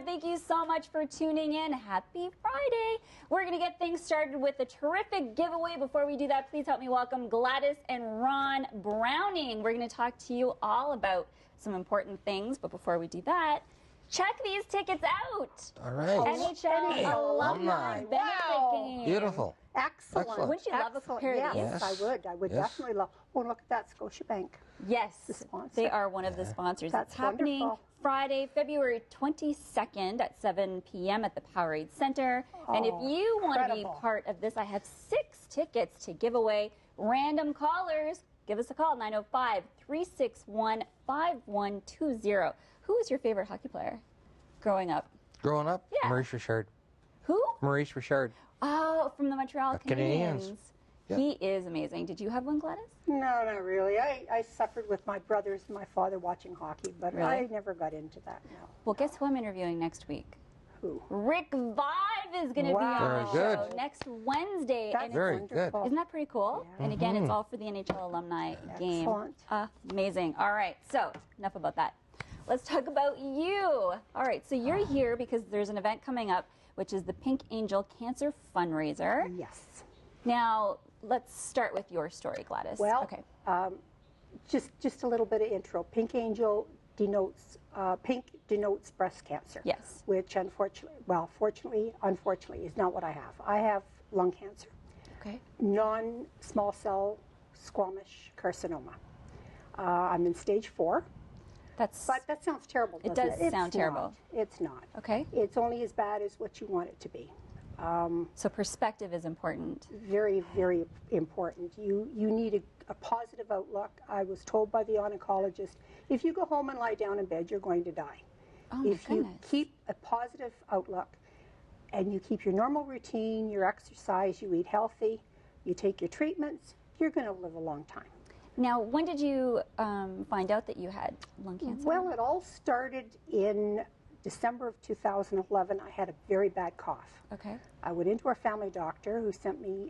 everyone. Thank you so much for tuning in. Happy Friday. We're going to get things started with a terrific giveaway. Before we do that, please help me welcome Gladys and Ron Browning. We're going to talk to you all about some important things, but before we do that, check these tickets out. All right. NHL Alumni Benefit Game. Beautiful. Excellent. Wouldn't you love a pair of these? Yes, I would. I would definitely love. Oh, look at that, Scotiabank. Yes, The sponsor. they are one of the sponsors. That's it's happening wonderful. Friday, February 22nd at 7 p.m. at the Powerade Center. And if you want to be incredible. part of this, I have 6 tickets to give away. Random callers, give us a call, 905-361-5120. Who was your favorite hockey player growing up? Growing up, Yeah. Maurice Richard. Who? Maurice Richard. Oh, from the Montreal Canadiens. Canadiens. Yep. He is amazing. Did you have one, Gladys? No, not really. I suffered with my brothers and my father watching hockey, but Really? I never got into that, no. Well, guess who I'm interviewing next week? Who? Rick Vive is going to be Wow. on the Very show good. next Wednesday. That's and Very wonderful. good. isn't that pretty cool? Yeah. And again, it's all for the NHL alumni game. Excellent. Amazing. All right, so enough about that. Let's talk about you. All right, so you're here because there's an event coming up, which is the Pink Angel Cancer Fundraiser. Yes. Now, let's start with your story, Gladys. Well, okay. just a little bit of intro. Pink Angel denotes, pink denotes breast cancer. Yes. Which unfortunately is not what I have. I have lung cancer, Okay. non-small cell squamous carcinoma. I'm in stage 4. But that sounds terrible, It doesn't does it? sound It's terrible. not. It's not. Okay. It's only as bad as what you want it to be. So perspective is important. Very, very important. You need a positive outlook. I was told by the oncologist, if you go home and lie down in bed, you're going to die. Oh, my If you goodness. keep a positive outlook and you keep your normal routine, your exercise, you eat healthy, you take your treatments, you're going to live a long time. Now, when did you find out that you had lung cancer? Well, it all started in December of 2011. I had a very bad cough. Okay. I went into our family doctor who sent me,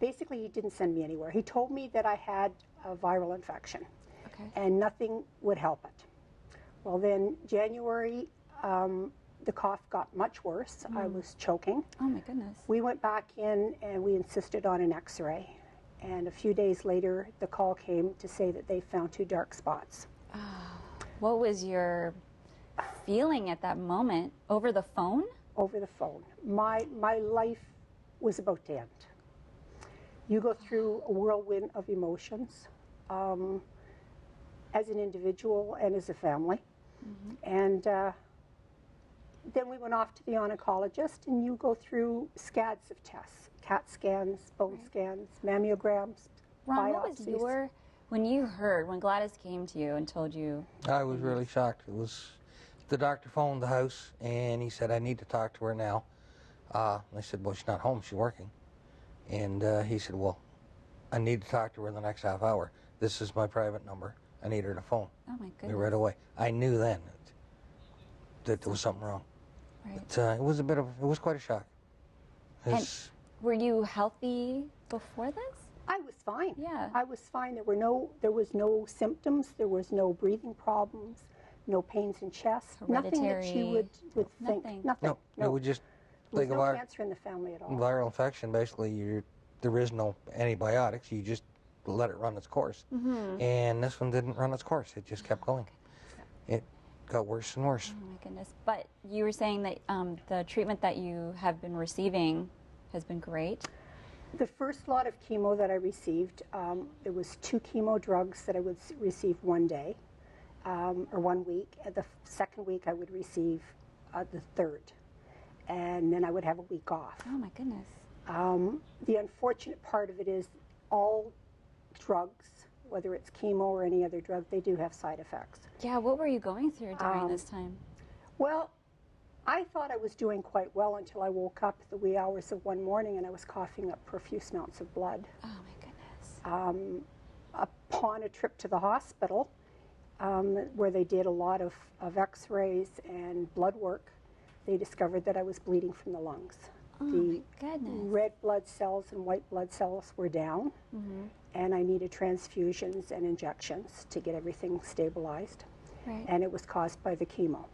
basically he didn't send me anywhere. He told me that I had a viral infection Okay. and nothing would help it. Well then, January, the cough got much worse. I was choking. Oh, my goodness. We went back in and we insisted on an x-ray. And a few days later, the call came to say that they found 2 dark spots. What was your feeling at that moment? Over the phone? Over the phone. My life was about to end. You go through a whirlwind of emotions as an individual and as a family. And then we went off to the oncologist, and you go through scads of tests, CAT scans, bone scans, mammograms, Ron, what was biopsies. when Gladys came to you and told you? I was really shocked. It was, the doctor phoned the house and he said, I need to talk to her now. I said, well, she's not home, she's working. And he said, well, I need to talk to her in the next half hour. This is my private number. I need her to phone Oh, my me goodness. right away. I knew then that there was something wrong. Right. But, it was quite a shock. It's- Were you healthy before this? I was fine. Yeah. I was fine. There was no symptoms. There was no breathing problems, no pains in chest. Nothing that you would think. Nothing. Nothing. no, it would just There was think no of cancer in the family at all. viral infection. Basically, there is no antibiotics. You just let it run its course. And this one didn't run its course. It just kept going. It got worse and worse. Oh, my goodness. But you were saying that the treatment that you have been receiving has been great. The first lot of chemo that I received, there was 2 chemo drugs that I would receive one day or 1 week. The second week I would receive the third. And then I would have a week off. Oh, my goodness. The unfortunate part of it is all drugs, whether it's chemo or any other drug, they do have side effects. Yeah, what were you going through during this time? Well, I thought I was doing quite well until I woke up at the wee hours of one morning and I was coughing up profuse amounts of blood. Oh, my goodness. Upon a trip to the hospital, where they did a lot of x-rays and blood work, they discovered that I was bleeding from the lungs. Oh, The my goodness. red blood cells and white blood cells were down, and I needed transfusions and injections to get everything stabilized. Right. And it was caused by the chemo.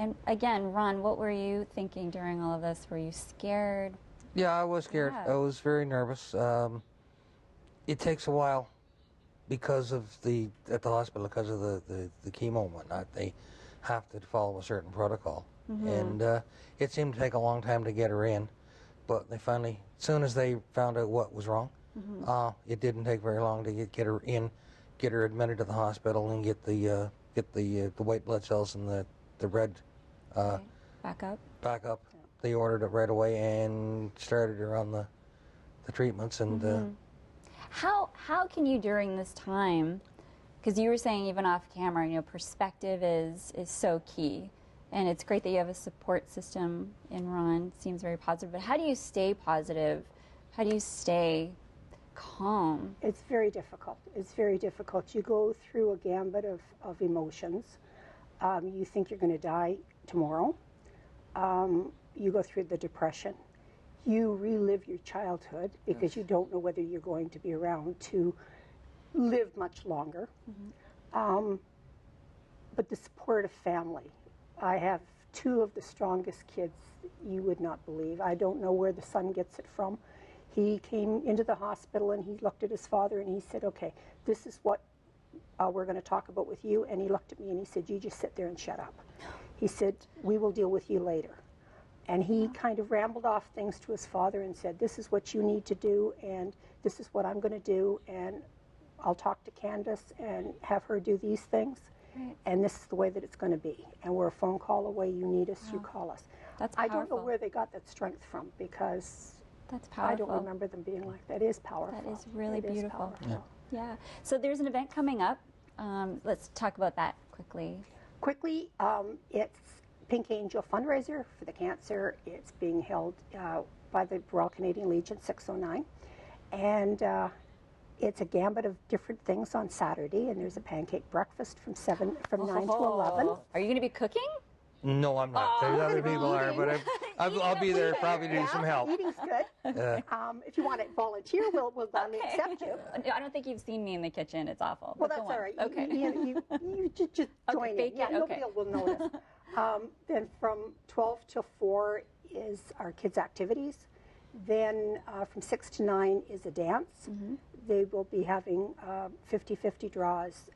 And again, Ron, what were you thinking during all of this? Were you scared? Yeah, I was scared. Yeah. I was very nervous. It takes a while because of at the hospital, because of the chemo and whatnot. They have to follow a certain protocol. And it seemed to take a long time to get her in, but they finally, as soon as they found out what was wrong, it didn't take very long to get her in, get her admitted to the hospital, and get the white blood cells and the red Back up. They ordered it right away and started her on the treatments. And How can you during this time, because you were saying even off camera, you know, perspective is so key, and it's great that you have a support system in Ron. It seems very positive, but how do you stay positive? How do you stay calm? It's very difficult. It's very difficult. You go through a gambit of emotions. You think you're going to die tomorrow. You go through the depression. You relive your childhood because you don't know whether you're going to be around to live much longer. But the support of family. I have two of the strongest kids you would not believe. I don't know where the son gets it from. He came into the hospital and he looked at his father and he said, okay, this is what we're going to talk about with you. And he looked at me and he said, you just sit there and shut up. He said, we will deal with you later. And he kind of rambled off things to his father and said, this is what you need to do, and this is what I'm going to do, and I'll talk to Candace and have her do these things, and this is the way that it's going to be. And we're a phone call away. You need us, you call us. That's I powerful. don't know where they got that strength from, because That's powerful. I don't remember them being like that. It is powerful. That is really It is beautiful. powerful. Yeah. So there's an event coming up. Let's talk about that quickly. Quickly, it's Pink Angel fundraiser for the cancer. It's being held by the Royal Canadian Legion 609. And it's a gambit of different things on Saturday. And there's a pancake breakfast from 9 to 11. Are you going to be cooking? no, I'm not. There's other people are, but I'll be there probably to do some help. Eating's good. If you want to volunteer, we'll gladly accept you. I don't think you've seen me in the kitchen. It's awful. Well, But that's go on. all right. Okay. You just join in. fake Yeah, it? nobody Okay. will notice. Then from 12 to 4 is our kids' activities. Then from 6 to 9 is a dance. They will be having 50-50 draws.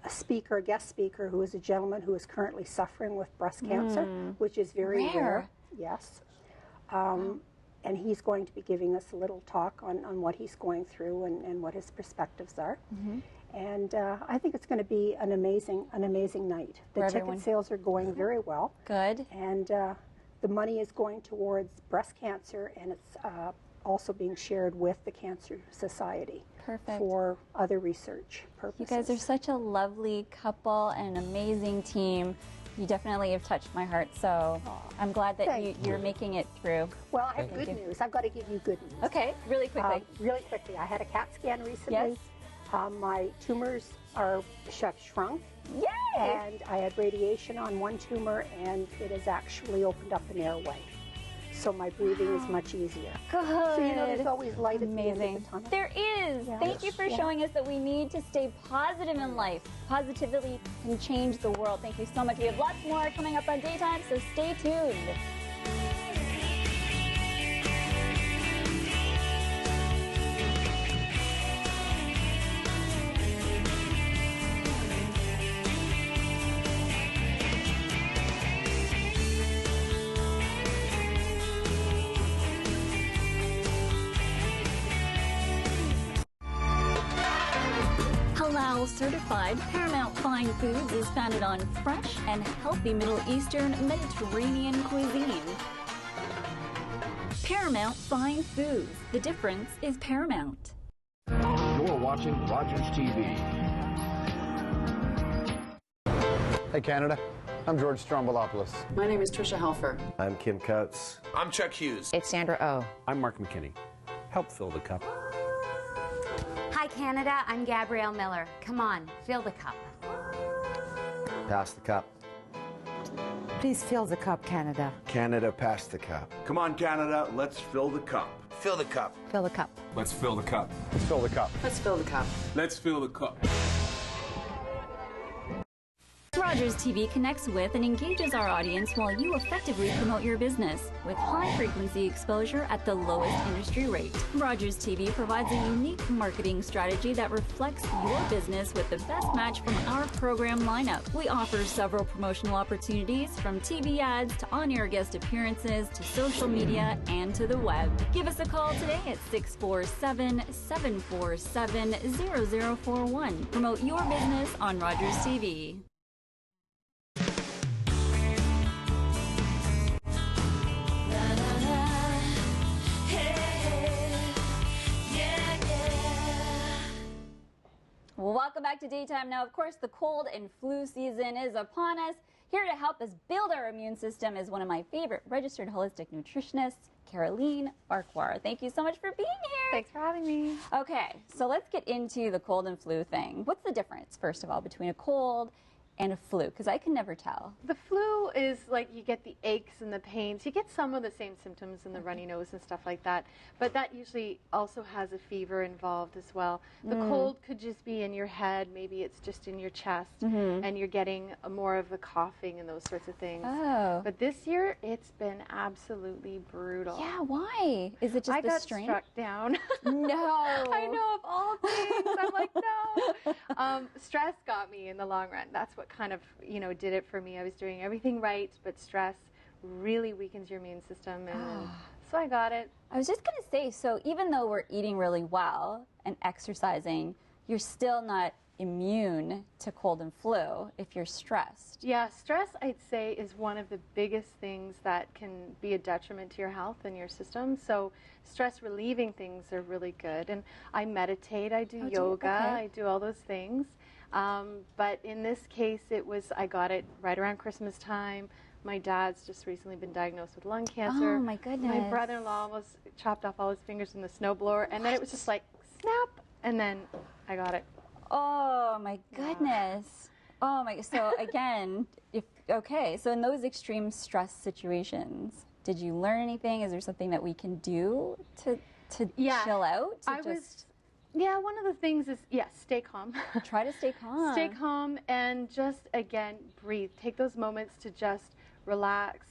A guest speaker, who is a gentleman who is currently suffering with breast cancer, which is very rare. Yes. And he's going to be giving us a little talk on what he's going through and what his perspectives are. And I think it's going to be an amazing night. The ticket sales are going very well. Good. And the money is going towards breast cancer, and it's also being shared with the Cancer Society. Perfect. For other research purposes. You guys are such a lovely couple and an amazing team. You definitely have touched my heart, so I'm glad that you're making it through. Well, I have good news. I've got to give you good news. Okay, really quickly. Really quickly. I had a CAT scan recently. Yes. My tumors have shrunk. Yay! And I had radiation on one tumor, and it has actually opened up an airway. So my breathing is much easier. Good. So you know there's always light at the end of the tunnel. There is. Yeah. Thank you for showing us that we need to stay positive in life. Positivity can change the world. Thank you so much. We have lots more coming up on Daytime, so stay tuned. Halal certified Paramount Fine Foods is founded on fresh and healthy Middle Eastern Mediterranean cuisine. Paramount Fine Foods. The difference is paramount. You're watching Rogers TV. Hey, Canada. I'm George Strombolopoulos. My name is Tricia Helfer. I'm Kim Coates. I'm Chuck Hughes. It's Sandra Oh. I'm Mark McKinney. Help fill the cup. Hi, Canada. I'm Gabrielle Miller. Come on, fill the cup. Pass the cup. Please fill the cup, Canada. Canada, pass the cup. Come on, Canada, let's fill the cup. Fill the cup. Fill the cup. Let's fill the cup. Let's fill the cup. Let's fill the cup. Let's fill the cup. Rogers TV connects with and engages our audience while you effectively promote your business with high-frequency exposure at the lowest industry rate. Rogers TV provides a unique marketing strategy that reflects your business with the best match from our program lineup. We offer several promotional opportunities from TV ads to on-air guest appearances to social media and to the web. Give us a call today at 647-747-0041. Promote your business on Rogers TV. Welcome back to Daytime. Now, of course, the cold and flu season is upon us. Here to help us build our immune system is one of my favorite registered holistic nutritionists, Caroline Farquhar. Thank you so much for being here. Thanks for having me. Okay, so let's get into the cold and flu thing. What's the difference, first of all, between a cold and a flu? Because I can never tell. The flu is like you get the aches and the pains. You get some of the same symptoms and the runny nose and stuff like that. But that usually also has a fever involved as well. The cold could just be in your head. Maybe it's just in your chest. And you're getting more of the coughing and those sorts of things. Oh. But this year, it's been absolutely brutal. Yeah, why? Is it just the strain? I got struck down. No. I know, of all things. I'm like, no. Stress got me in the long run. That's what kind of, did it for me. I was doing everything right, but stress really weakens your immune system, and so I got it. I was just going to say, so even though we're eating really well and exercising, you're still not immune to cold and flu if you're stressed. Yeah, stress, I'd say, is one of the biggest things that can be a detriment to your health and your system. So stress relieving things are really good. And I meditate, I do yoga, I do all those things. But in this case, I got it right around Christmas time. My dad's just recently been diagnosed with lung cancer. Oh, my goodness. My brother-in-law was chopped off all his fingers in the snowblower. And then it was just like, snap, and then I got it. Oh, my goodness. Oh, my. So, again, so in those extreme stress situations, did you learn anything? Is there something that we can do to chill out? Yeah, one of the things is, stay calm. Try to stay calm. Stay calm and just, again, breathe. Take those moments to just relax,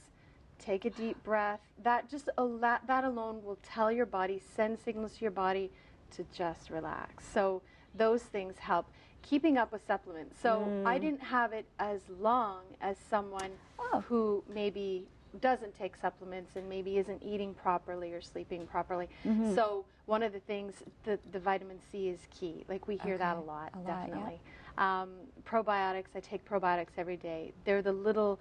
take a deep breath. That alone will tell your body, send signals to your body to just relax. So those things help. Keeping up with supplements. So I didn't have it as long as someone who maybe doesn't take supplements and maybe isn't eating properly or sleeping properly. So one of the things, the vitamin C is key. Like we hear that a lot, definitely. Yeah. Probiotics, I take probiotics every day. They're the little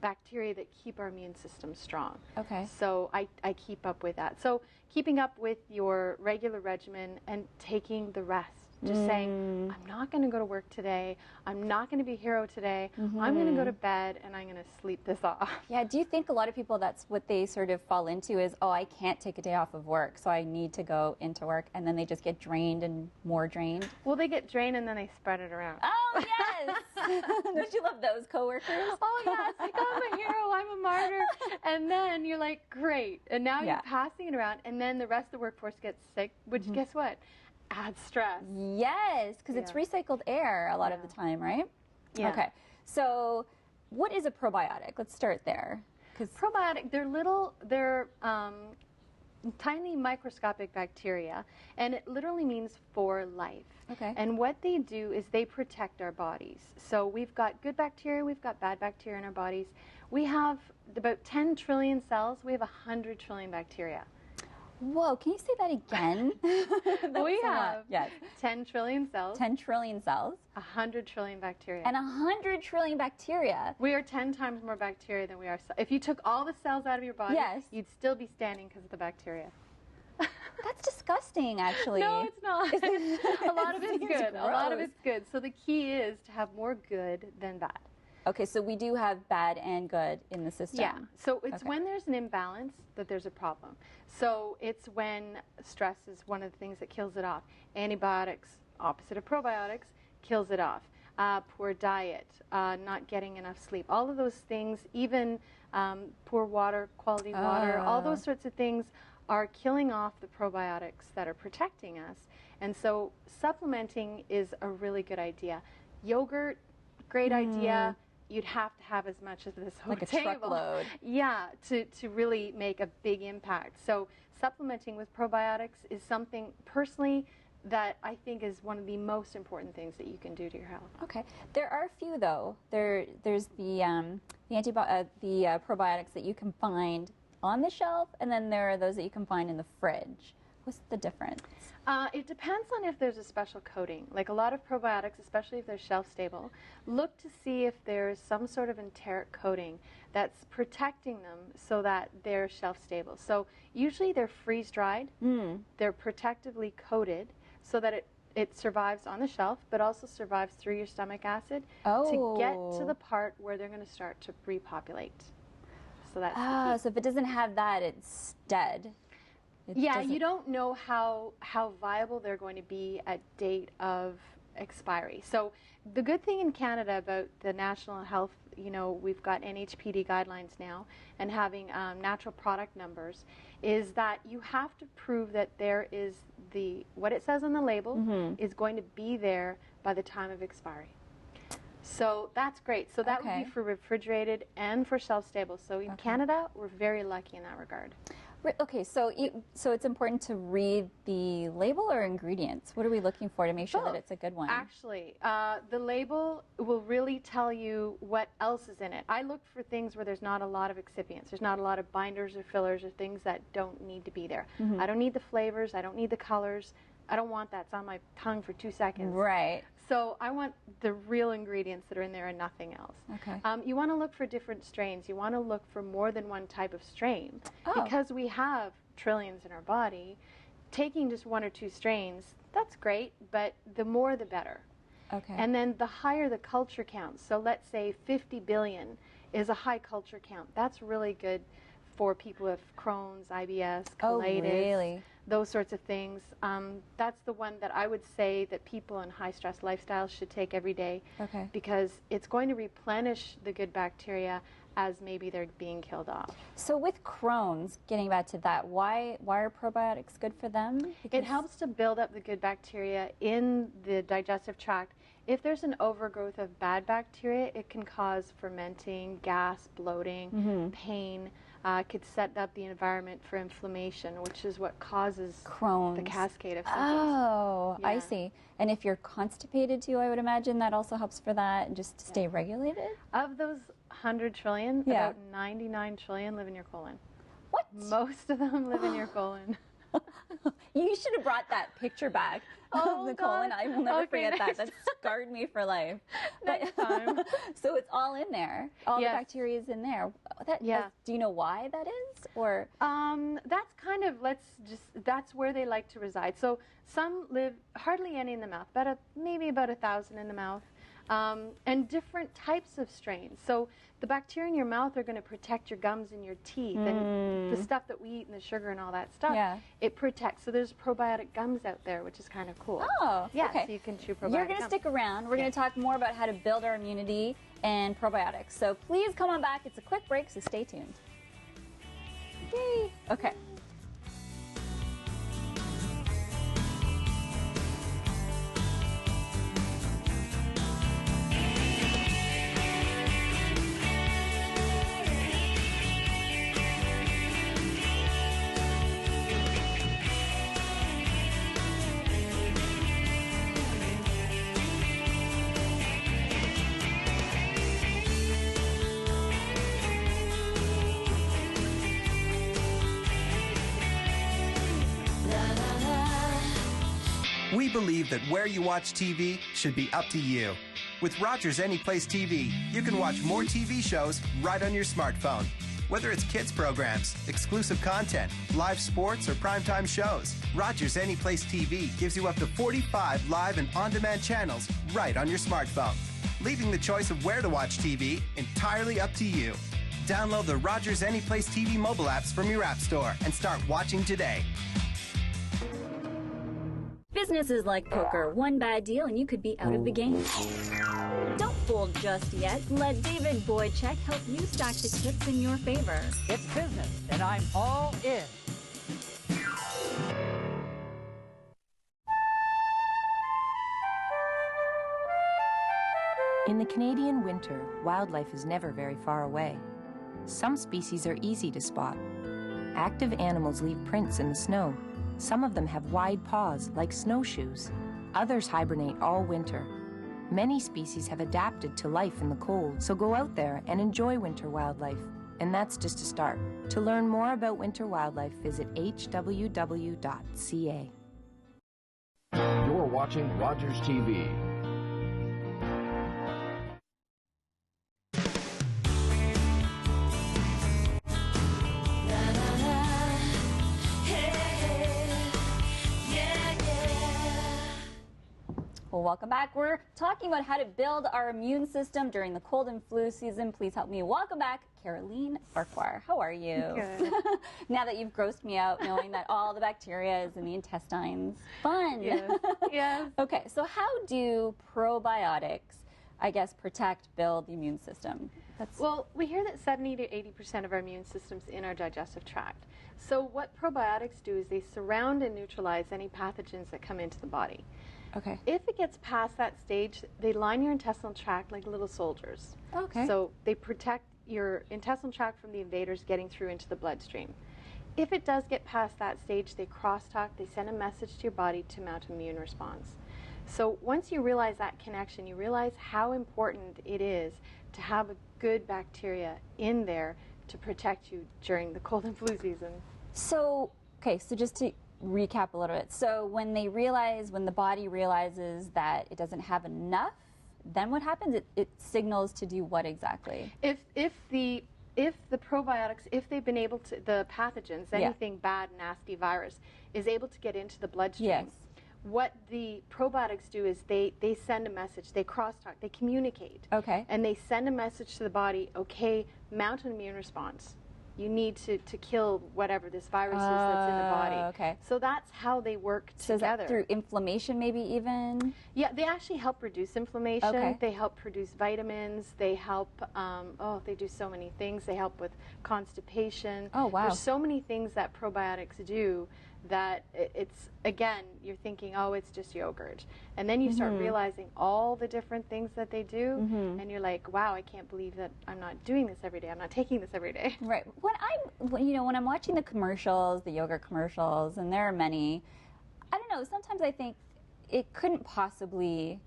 bacteria that keep our immune system strong. Okay. So I keep up with that. So keeping up with your regular regimen and taking the rest. Just saying, I'm not going to go to work today. I'm not going to be a hero today. I'm going to go to bed and I'm going to sleep this off. Yeah, do you think a lot of people, that's what they sort of fall into is, I can't take a day off of work, so I need to go into work, and then they just get drained and more drained? Well, they get drained and then they spread it around. Oh, yes! Don't you love those coworkers? Oh, yes. Like, I'm a hero. I'm a martyr. And then you're like, great. And now you're passing it around, and then the rest of the workforce gets sick, which guess what? Adds stress. Yes, because it's recycled air a lot of the time, right? Yeah. Okay. So what is a probiotic? Let's start there. Probiotic, they're tiny microscopic bacteria, and it literally means for life. Okay. And what they do is they protect our bodies. So we've got good bacteria, we've got bad bacteria in our bodies. We have about 10 trillion cells, we have 100 trillion bacteria. Whoa, can you say that again? We have 10 trillion cells. 10 trillion cells. 100 trillion bacteria. And 100 trillion bacteria. We are 10 times more bacteria than we are cells. If you took all the cells out of your body, you'd still be standing because of the bacteria. That's disgusting, actually. No, it's not. A lot of it's good. A lot of it's good. So the key is to have more good than bad. Okay, so we do have bad and good in the system. Yeah, so it's when there's an imbalance that there's a problem. So it's when stress is one of the things that kills it off. Antibiotics, opposite of probiotics, kills it off. Poor diet, not getting enough sleep, all of those things, even poor water, quality water, all those sorts of things are killing off the probiotics that are protecting us. And so supplementing is a really good idea. Yogurt, great idea. You'd have to have as much as this whole Like a truckload. Yeah, to really make a big impact. So supplementing with probiotics is something personally that I think is one of the most important things that you can do to your health. Okay. There are a few though. There's the probiotics that you can find on the shelf, and then there are those that you can find in the fridge. What's the difference? It depends on if there's a special coating. Like a lot of probiotics, especially if they're shelf stable, look to see if there's some sort of enteric coating that's protecting them so that they're shelf stable. So usually they're freeze dried, they're protectively coated so that it survives on the shelf, but also survives through your stomach acid to get to the part where they're going to start to repopulate. So that's so if it doesn't have that, it's dead. Yeah, you don't know how viable they're going to be at date of expiry. So the good thing in Canada about the national health, you know, we've got NHPD guidelines now, and having natural product numbers, is that you have to prove that there is what it says on the label is going to be there by the time of expiry. So that's great. So that would be for refrigerated and for shelf stable. So in Canada, we're very lucky in that regard. Okay, so it's important to read the label or ingredients. What are we looking for to make sure that it's a good one? Actually, the label will really tell you what else is in it. I look for things where there's not a lot of excipients. There's not a lot of binders or fillers or things that don't need to be there. I don't need the flavors. I don't need the colors. I don't want that. It's on my tongue for 2 seconds. Right. So I want the real ingredients that are in there and nothing else. Okay. You want to look for different strains. You want to look for more than one type of strain. Because we have trillions in our body, taking just 1 or 2 strains, that's great, but the more the better. Okay. And then the higher the culture count. So let's say 50 billion is a high culture count. That's really good for people with Crohn's, IBS, colitis, those sorts of things. That's the one that I would say that people in high-stress lifestyles should take every day because it's going to replenish the good bacteria as maybe they're being killed off. So with Crohn's, getting back to that, why are probiotics good for them? It helps to build up the good bacteria in the digestive tract. If there's an overgrowth of bad bacteria, it can cause fermenting, gas, bloating, pain. Could set up the environment for inflammation, which is what causes Crohn's. The cascade of symptoms. Oh, yeah. I see. And if you're constipated too, I would imagine that also helps for that, just to stay regulated? Of those 100 trillion, about 99 trillion live in your colon. What? Most of them live in your colon. You should have brought that picture back of the colon. I will never forget that. That scarred me for life. Next time. So it's all in there. All the bacteria is in there. Do you know why that is? Or that's kind of that's where they like to reside. So some live hardly any in the mouth, maybe about 1,000 in the mouth. And different types of strains. So the bacteria in your mouth are going to protect your gums and your teeth and the stuff that we eat and the sugar and all that stuff. It protects. So there's probiotic gums out there, which is kind of cool. Oh, yeah. Okay. So you can chew probiotic You're going to gums. stick around. We're going to talk more about how to build our immunity and probiotics. So please come on back. It's a quick break, so stay tuned. Yay. Okay. We believe that where you watch TV should be up to you. With Rogers Anyplace TV, you can watch more TV shows right on your smartphone. Whether it's kids programs, exclusive content, live sports, or primetime shows, Rogers Anyplace TV gives you up to 45 live and on-demand channels right on your smartphone, leaving the choice of where to watch TV entirely up to you. Download the Rogers Anyplace TV mobile apps from your app store and start watching today. Business is like poker. One bad deal and you could be out of the game. Don't fold just yet. Let David Boychek help you stack the chips in your favor. It's business, and I'm all in. In the Canadian winter, wildlife is never very far away. Some species are easy to spot. Active animals leave prints in the snow. Some of them have wide paws, like snowshoes. Others hibernate all winter. Many species have adapted to life in the cold, so go out there and enjoy winter wildlife. And that's just a start. To learn more about winter wildlife, visit hww.ca. You're watching Rogers TV. Well, welcome back. We're talking about how to build our immune system during the cold and flu season. Please help me welcome back Caroline Farquhar. How are you? Good. Now that you've grossed me out knowing that all the bacteria is in the intestines. Fun. Yes. Yes. Okay, so how do probiotics, I guess, protect, build the immune system? Well, we hear that 70 to 80% of our immune system's in our digestive tract. So what probiotics do is they surround and neutralize any pathogens that come into the body. Okay. If it gets past that stage, they line your intestinal tract like little soldiers. Okay. So they protect your intestinal tract from the invaders getting through into the bloodstream. If it does get past that stage, they crosstalk, they send a message to your body to mount an immune response. So once you realize that connection, you realize how important it is to have a good bacteria in there to protect you during the cold and flu season. So, okay, so just to recap a little bit. So when the body realizes that it doesn't have enough, then what happens? It signals to do what exactly? If the probiotics, if they've been able to, the pathogens, anything bad, nasty virus, is able to get into the bloodstream, yes. What the probiotics do is they send a message, they crosstalk, they communicate. Okay. And they send a message to the body, okay, mount an immune response. You need to kill whatever this virus is that's in the body. Okay. So that's how they work So together. is that through inflammation maybe even? Yeah, they actually help reduce inflammation. Okay. They help produce vitamins. They help, they do so many things. They help with constipation. Oh, wow. There's so many things that probiotics do that it's, again, you're thinking, oh, it's just yogurt. And then you start realizing all the different things that they do, and you're like, wow, I can't believe that I'm not doing this every day. I'm not taking this every day. Right. When I'm watching the commercials, the yogurt commercials, and there are many, I don't know, sometimes I think it couldn't possibly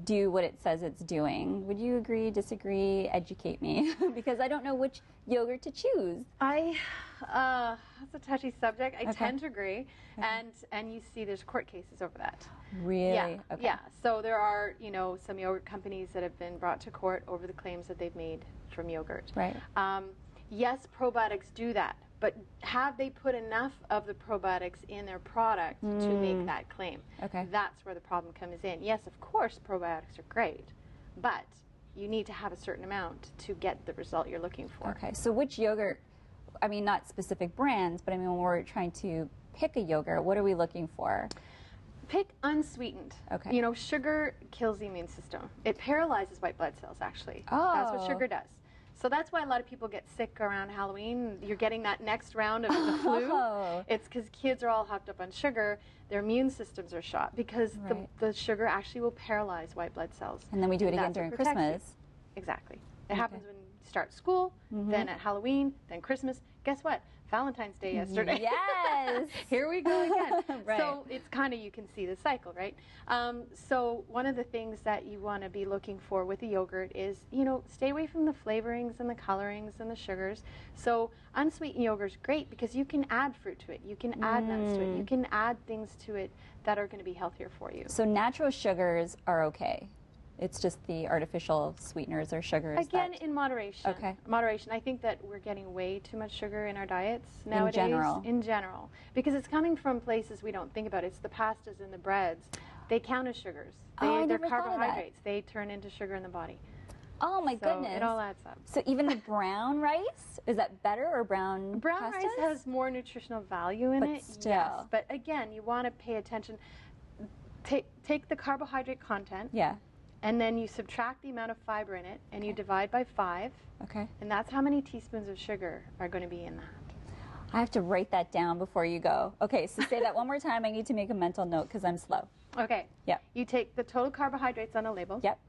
do what it says it's doing. Would you agree, disagree, educate me? Because I don't know which yogurt to choose. That's a touchy subject. I Okay. tend to agree, and you see there's court cases over that. Really? Yeah. Okay. Yeah. So there are, some yogurt companies that have been brought to court over the claims that they've made from yogurt. Right. Yes, probiotics do that, but have they put enough of the probiotics in their product to make that claim? Okay. That's where the problem comes in. Yes, of course, probiotics are great, but you need to have a certain amount to get the result you're looking for. Okay. So which yogurt, I mean, not specific brands, but I mean, when we're trying to pick a yogurt, what are we looking for? Pick unsweetened. Okay. Sugar kills the immune system. It paralyzes white blood cells, actually. Oh. That's what sugar does. So that's why a lot of people get sick around Halloween. You're getting that next round of the flu. Oh. It's because kids are all hooked up on sugar. Their immune systems are shot because Right. the sugar actually will paralyze white blood cells. And then we do it again that's what during protects you. Christmas. Exactly. It happens when you start school, then at Halloween, then Christmas. Guess what? Valentine's Day yesterday. Yes. Here we go again. Right. So it's kind of, you can see the cycle, right? So one of the things that you want to be looking for with the yogurt is, stay away from the flavorings and the colorings and the sugars. So unsweetened yogurt is great because you can add fruit to it. You can add nuts to it. You can add things to it that are going to be healthier for you. So natural sugars are okay. It's just the artificial sweeteners or sugars. Again, in moderation. Okay. Moderation. I think that we're getting way too much sugar in our diets nowadays. In general. Because it's coming from places we don't think about. It's the pastas and the breads. They count as sugars. I They're never thought of that. carbohydrates. They turn into sugar in the body. Oh my So goodness. it all adds up. So even the brown rice, is that better, or brown Brown pastas? rice has more nutritional value in But it. still. Yes. But again, you want to pay attention. Take the carbohydrate content. Yeah. And then you subtract the amount of fiber in it, and you divide by 5. Okay. And that's how many teaspoons of sugar are going to be in that. I have to write that down before you go. Okay, so say that one more time. I need to make a mental note because I'm slow. Okay. Yep. You take the total carbohydrates on a label. Yep.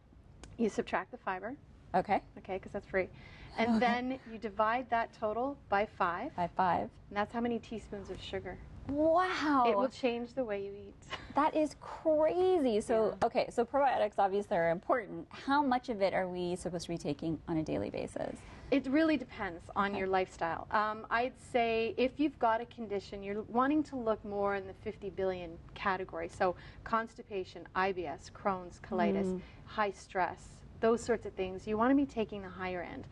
You subtract the fiber. Okay. Okay, because that's free. And then you divide that total by 5. By 5. And that's how many teaspoons of sugar. Wow. It will change the way you eat. That is crazy. So, okay, so probiotics obviously are important. How much of it are we supposed to be taking on a daily basis? It really depends on your lifestyle. I'd say if you've got a condition, you're wanting to look more in the 50 billion category. So constipation, IBS, Crohn's, colitis, high stress, those sorts of things, you want to be taking the higher end.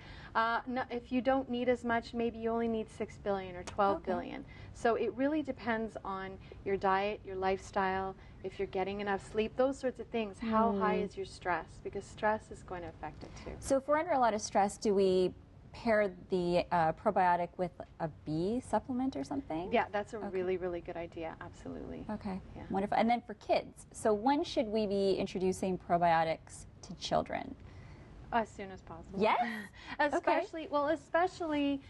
No, if you don't need as much, maybe you only need 6 billion or 12 billion. So it really depends on your diet, your lifestyle, if you're getting enough sleep, those sorts of things. How high is your stress? Because stress is going to affect it too. So if we're under a lot of stress, do we pair the probiotic with a B supplement or something? Yeah, that's a really, really good idea. Absolutely. Okay, yeah. Wonderful. And then for kids, so when should we be introducing probiotics to children? As soon as possible. Yes? Especially, well, especially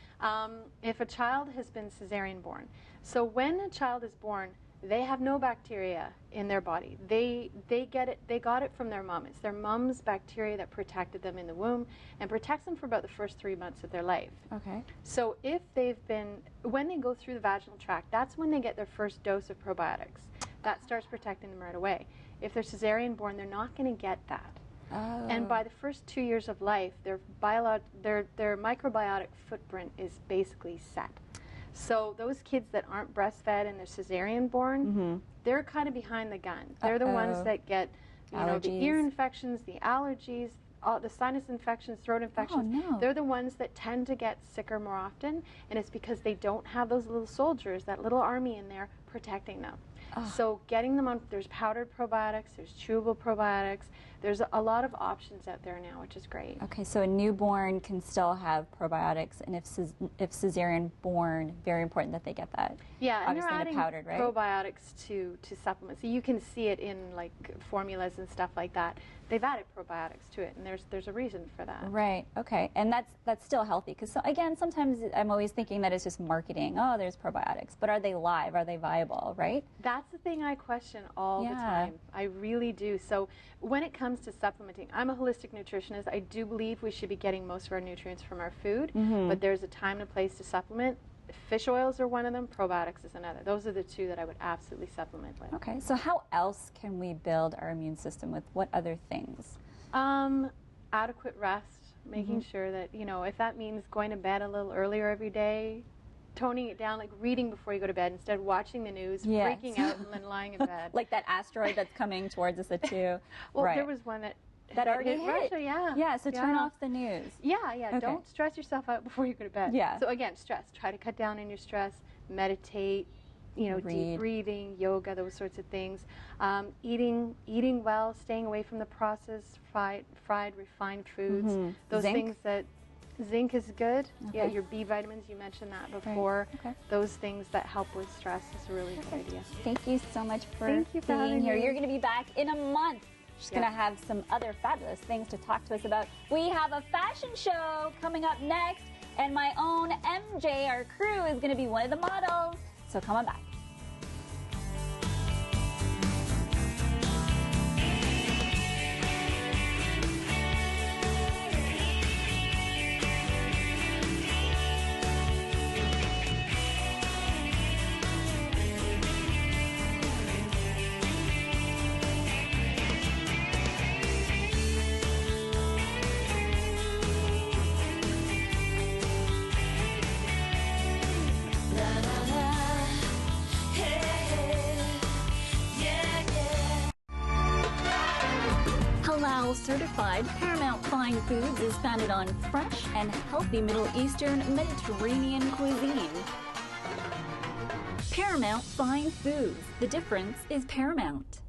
if a child has been cesarean born. So when a child is born, they have no bacteria in their body. They got it from their mom. It's their mom's bacteria that protected them in the womb and protects them for about the first 3 months of their life. Okay. So if when they go through the vaginal tract, that's when they get their first dose of probiotics. That starts protecting them right away. If they're cesarean born, they're not going to get that. Oh. And by the first 2 years of life, their microbiotic footprint is basically set. So those kids that aren't breastfed and they're cesarean born, they're kind of behind the gun. They're the ones that get, you know, the ear infections, the allergies, the sinus infections, throat infections. Oh, no. They're the ones that tend to get sicker more often, and it's because they don't have those little soldiers, that little army in there protecting them. So getting them on, there's powdered probiotics, there's chewable probiotics, there's a lot of options out there now, which is great. Okay, so a newborn can still have probiotics, and if cesarean born, very important that they get that. Yeah, and obviously they're adding powdered, right? probiotics to supplements. So you can see it in like formulas and stuff like that. They've added probiotics to it, and there's a reason for that. Right. Okay, and that's still healthy because again, sometimes I'm always thinking that it's just marketing. Oh, there's probiotics, but are they live? Are they viable? Right? That's the thing I question all the time. I really do. So when it comes to supplementing, I'm a holistic nutritionist. I do believe we should be getting most of our nutrients from our food, but there's a time and a place to supplement. Fish oils are one of them, probiotics is another. Those are the two that I would absolutely supplement with. Okay, so how else can we build our immune system with what other things? Adequate rest, making sure that, you know, if that means going to bed a little earlier every day, toning it down, like reading before you go to bed instead of watching the news, freaking out and then lying in bed. Like that asteroid that's coming towards us at 2. Well, there was one that already hit hit. Russia, yeah. Yeah, so turn off the news. Yeah. Okay. Don't stress yourself out before you go to bed. Yeah. So again, stress. Try to cut down on your stress. Meditate. You know, deep breathing, yoga, those sorts of things. Eating well, staying away from the processed, fried, refined foods. Those things that zinc is good. Yeah, your B vitamins. You mentioned that before. Okay. Those things that help with stress is a really good idea. Thank you so much for Thank you for being having here. me. You're going to be back in a month. She's going to have some other fabulous things to talk to us about. We have a fashion show coming up next, and my own MJ, our crew, is going to be one of the models. So come on back. Certified Paramount Fine Foods is founded on fresh and healthy Middle Eastern Mediterranean cuisine. Paramount Fine Foods. The difference is paramount.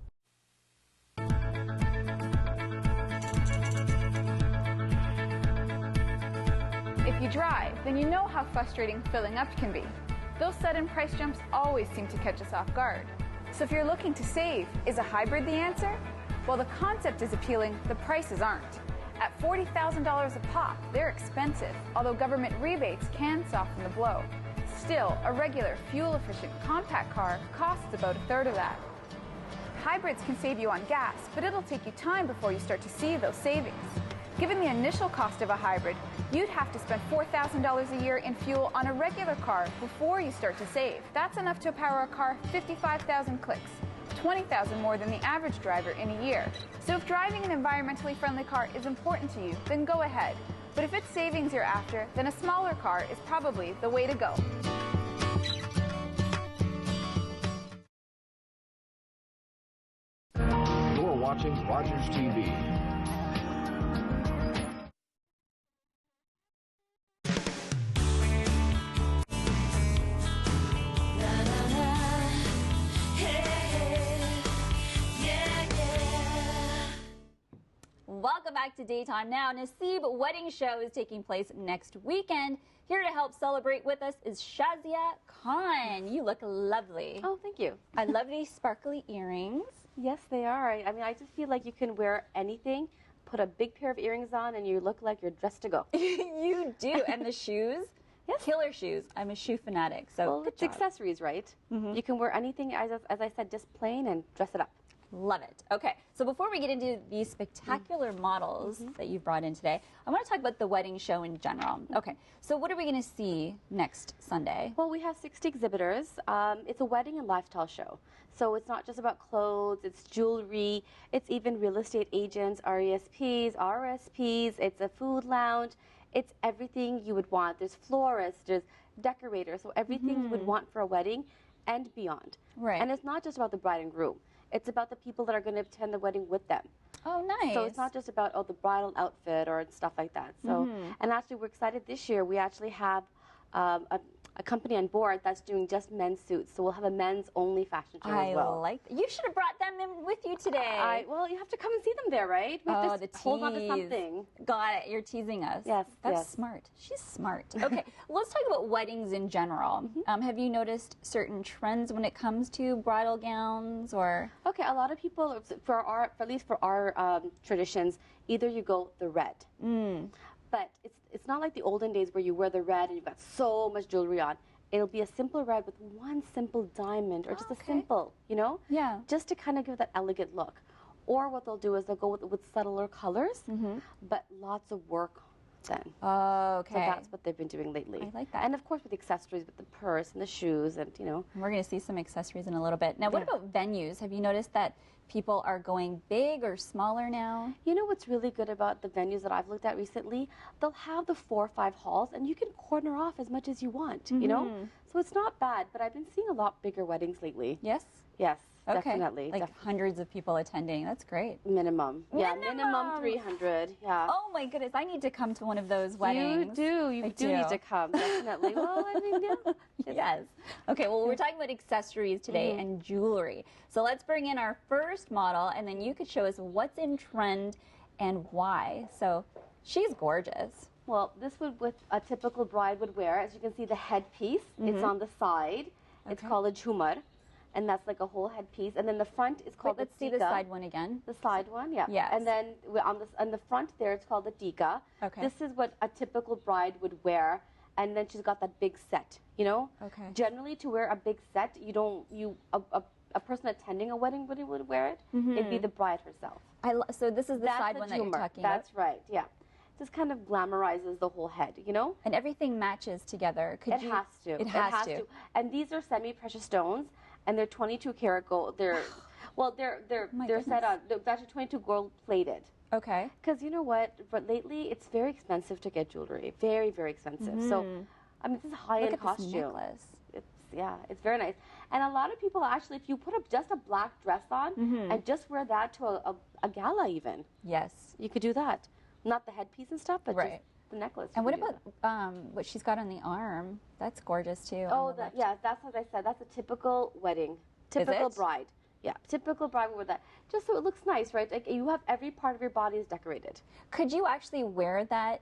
If you drive, then you know how frustrating filling up can be. Those sudden price jumps always seem to catch us off guard. So if you're looking to save, is a hybrid the answer? While the concept is appealing, the prices aren't. At $40,000 a pop, they're expensive, although government rebates can soften the blow. Still, a regular, fuel-efficient compact car costs about a third of that. hybrids can save you on gas, but it'll take you time before you start to see those savings. Given the initial cost of a hybrid, you'd have to spend $4,000 a year in fuel on a regular car before you start to save. That's enough to power a car 55,000 clicks, 20,000 more than the average driver in a year. So if driving an environmentally friendly car is important to you, then go ahead. But if it's savings you're after, then a smaller car is probably the way to go. You're watching Rogers TV. Welcome back to Daytime Now. Naseeb Wedding Show is taking place next weekend. Here to help celebrate with us is Shazia Khan. You look lovely. Oh, thank you. I love these sparkly earrings. Yes, they are. I mean, I just feel like you can wear anything, put a big pair of earrings on, and you look like you're dressed to go. You do. And the shoes? Yes. Killer shoes. I'm a shoe fanatic. So well, it's accessories, right? You can wear anything, as I said, just plain and dress it up. Love it. Okay, so before we get into these spectacular models that you've brought in today, I want to talk about the wedding show in general. Okay, so what are we going to see next Sunday? Well, we have 60 exhibitors. It's a wedding and lifestyle show. So it's not just about clothes, it's jewelry, it's even real estate agents, RESPs, RSPs, it's a food lounge, it's everything you would want. There's florists, there's decorators, so everything you would want for a wedding and beyond. Right. And it's not just about the bride and groom. It's about the people that are going to attend the wedding with them. Oh, nice. So it's not just about, the bridal outfit or stuff like that. So, and actually, we're excited this year. We actually have a company on board that's doing just men's suits. So we'll have a men's only fashion show as well. I like that. You should have brought them in with you today. Well, you have to come and see them there, right? We have to hold on to something. Got it. You're teasing us. Yes. That's smart. She's smart. Okay, let's talk about weddings in general. Have you noticed certain trends when it comes to bridal gowns or? Okay, a lot of people, at least for our traditions, either you go the red. But it's not like the olden days where you wear the red and you've got so much jewelry on. It'll be a simple red with one simple diamond or just a simple, Yeah. just to kind of give that elegant look. Or what they'll do is they'll go with subtler colors, but lots of work then. Okay. So that's what they've been doing lately. I like that. And of course with the accessories, with the purse and the shoes and, We're going to see some accessories in a little bit. Now, what about venues? Have you noticed that people are going big or smaller now? You know what's really good about the venues that I've looked at recently? They'll have the 4 or 5 halls, and you can corner off as much as you want, So it's not bad, but I've been seeing a lot bigger weddings lately. Yes? Yes, Okay. definitely. Like hundreds of people attending. That's great. Minimum. Yeah, minimum 300. Yeah. Oh my goodness, I need to come to one of those weddings. You do need to come, definitely. Well, I mean, yeah. Yes. Okay, well, we're talking about accessories today and jewelry. So let's bring in our first model, and then you could show us what's in trend and why. So she's gorgeous. Well, this would what a typical bride would wear. As you can see, the headpiece, it's on the side. Okay. It's called a jhumar, and that's like a whole headpiece. And then the front is called the tika. Let's see the side one again. The side one, yeah. Yes. And then on the front there, it's called the tika. Okay. This is what a typical bride would wear. And then she's got that big set, Okay. Generally, to wear a big set, a person attending a wedding would wear it. It'd be the bride herself. So this is the side one that you're talking about? That's right, yeah. This kind of glamorizes the whole head, And everything matches together. It has to. It has to. And these are semi-precious stones, and they're 22 karat gold. They're set on. They're actually 22 gold plated. Okay. Because you know what? But lately, it's very expensive to get jewelry. Very, very expensive. So, I mean, this is a high-end costume. Look at this necklace. It's very nice. And a lot of people actually, if you put just a black dress on and just wear that to a gala, even. Yes. You could do that. Not the headpiece and stuff, but just the necklace. And what about what she's got on the arm? That's gorgeous too. Oh, that's what I said. That's a typical wedding. Typical bride. Yeah, typical bride would wear that. Just so it looks nice, right? Like you have every part of your body is decorated. Could you actually wear that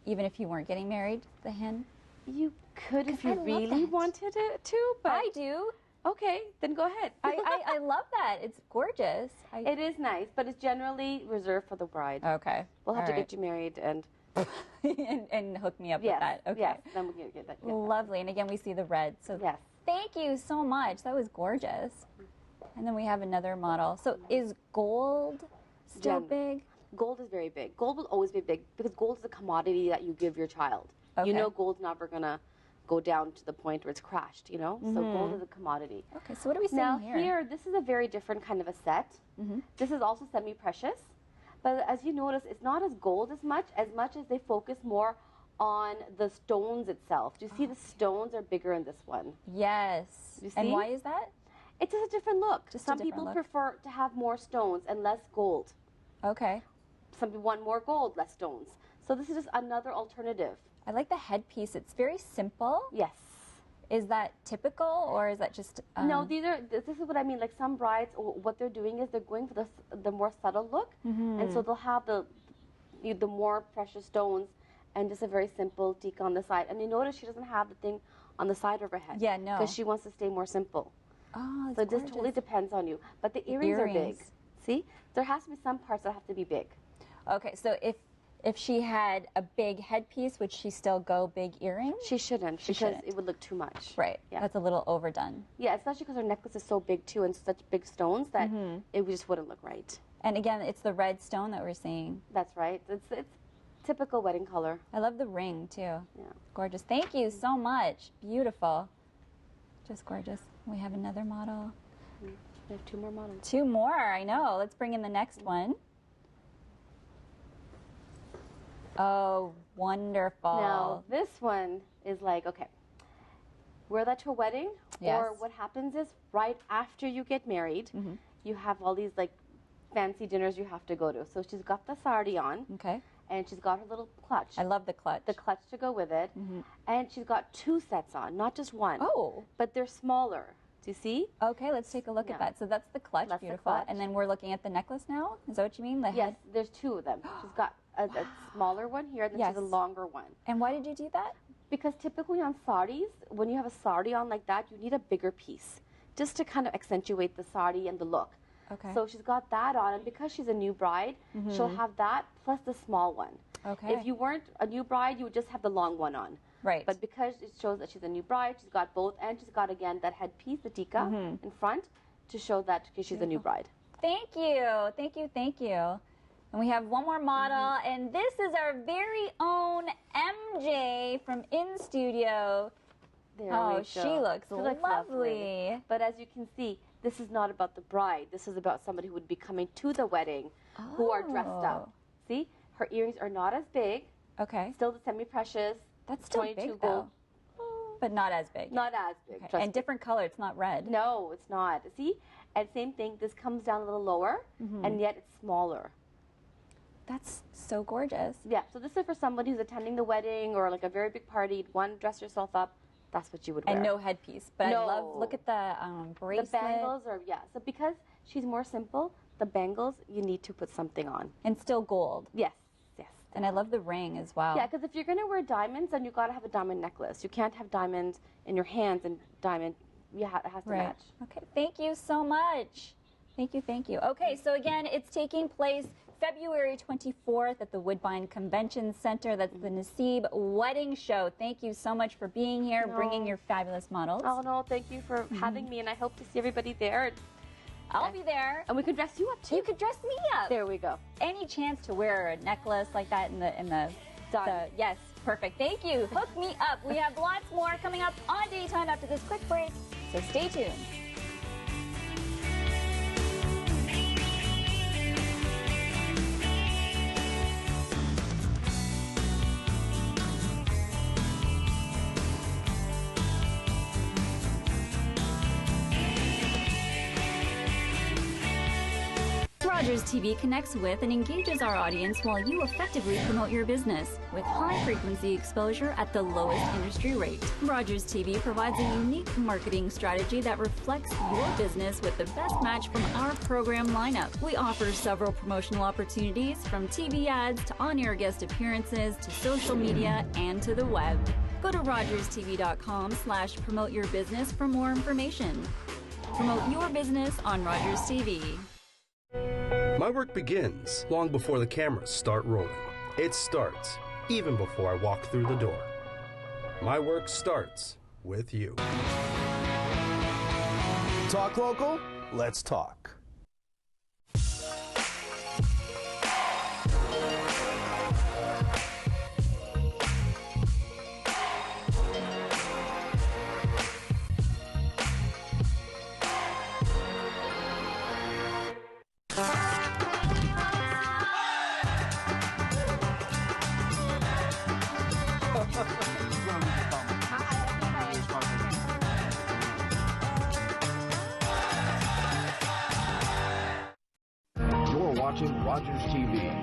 even if you weren't getting married, the hen? You could if you really wanted it to, but I do. Okay, then go ahead. I love that. It's gorgeous. It is nice, but it's generally reserved for the bride. Okay. We'll have to get you married and and hook me up with that. Okay. Yes, then we can get that. Lovely. And again, we see the red. So thank you so much. That was gorgeous. And then we have another model. So is gold still big? Gold is very big. Gold will always be big because gold is a commodity that you give your child. Okay. You know gold's never going to go down to the point where it's crashed, you know? So gold is a commodity. Okay, so what are we seeing now, here? Here, this is a very different kind of a set. This is also semi-precious. But as you notice, it's not as gold as much as they focus more on the stones itself. Do you see the stones are bigger in this one? Yes. You see? And why is that? It's just a different look. Just Some people prefer to have more stones and less gold. Okay. Some people want more gold, less stones. So this is just another alternative. I like the headpiece. It's very simple. Yes. Is that typical or is that just... No, this is what I mean. Like some brides, what they're doing is they're going for the more subtle look. And so they'll have the more precious stones and just a very simple tika on the side. And you notice she doesn't have the thing on the side of her head. Yeah, no. Because she wants to stay more simple. Oh, so it just totally depends on you. But the earrings are big. See? There has to be some parts that have to be big. Okay, so if she had a big headpiece, would she still go big earrings? She shouldn't because it would look too much. Right. Yeah. That's a little overdone. Yeah, especially because her necklace is so big too and such big stones that it just wouldn't look right. And again, it's the red stone that we're seeing. That's right. It's typical wedding color. I love the ring too. Yeah. Gorgeous. Thank you so much. Beautiful. Just gorgeous. We have another model. We have 2 more models. 2 more, I know. Let's bring in the next one. Oh, wonderful. Now, this one is like, okay, wear that to a wedding, or what happens is right after you get married, you have all these like fancy dinners you have to go to. So she's got the sari on. Okay. And she's got her little clutch. I love the clutch. The clutch to go with it. And she's got 2 sets on, not just one. Oh. But they're smaller. Do you see? Okay, let's take a look at that. So that's the clutch. That's beautiful. the clutch. And then we're looking at the necklace now? Is that what you mean? The yes, head? there's 2 of them. She's got a smaller one here, and then she's a longer one. And why did you do that? Because typically on saris, when you have a sari on like that, you need a bigger piece just to kind of accentuate the sari and the look. Okay. So she's got that on, and because she's a new bride, she'll have that plus the small one. Okay. If you weren't a new bride, you would just have the long one on. Right. But because it shows that she's a new bride, she's got both, and she's got, again, that headpiece, the tika, in front to show that she's a new bride. Thank you. Thank you. Thank you. And we have one more model, and this is our very own MJ from In Studio. There we go. She looks lovely. But as you can see, this is not about the bride. This is about somebody who would be coming to the wedding who are dressed up. See? Her earrings are not as big. Okay. Still the semi-precious. That's still 22 big, gold. But not as big. Not as big. Okay. And different color. It's not red. No, it's not. See? And same thing. This comes down a little lower, and yet it's smaller. That's so gorgeous. Yeah. So this is for somebody who's attending the wedding or like a very big party. You'd want to dress yourself up. That's what you would wear. And no headpiece. But I love, look at the bracelet. The bangles are, so because she's more simple, the bangles, you need to put something on. And still gold. Yes, yes. And I love the ring as well. Yeah, because if you're going to wear diamonds, then you've got to have a diamond necklace. You can't have diamonds in your hands and diamond, it has to match. Okay, thank you so much. Thank you, thank you. Okay, so again, it's taking place February 24th at the Woodbine Convention Center. That's the Naseeb Wedding Show. Thank you so much for being here, bringing your fabulous models. Oh, no, thank you for having me, and I hope to see everybody there. I'll be there. And we could dress you up, too. You could dress me up. There we go. Any chance to wear a necklace like that in the yes, perfect. Thank you. Hook me up. We have lots more coming up on Daytime after this quick break, so stay tuned. Rogers TV connects with and engages our audience while you effectively promote your business with high-frequency exposure at the lowest industry rate. Rogers TV provides a unique marketing strategy that reflects your business with the best match from our program lineup. We offer several promotional opportunities from TV ads to on-air guest appearances to social media and to the web. Go to rogerstv.com/promote your business for more information. Promote your business on Rogers TV. My work begins long before the cameras start rolling. It starts even before I walk through the door. My work starts with you. Talk local, let's talk. You're watching Rogers TV.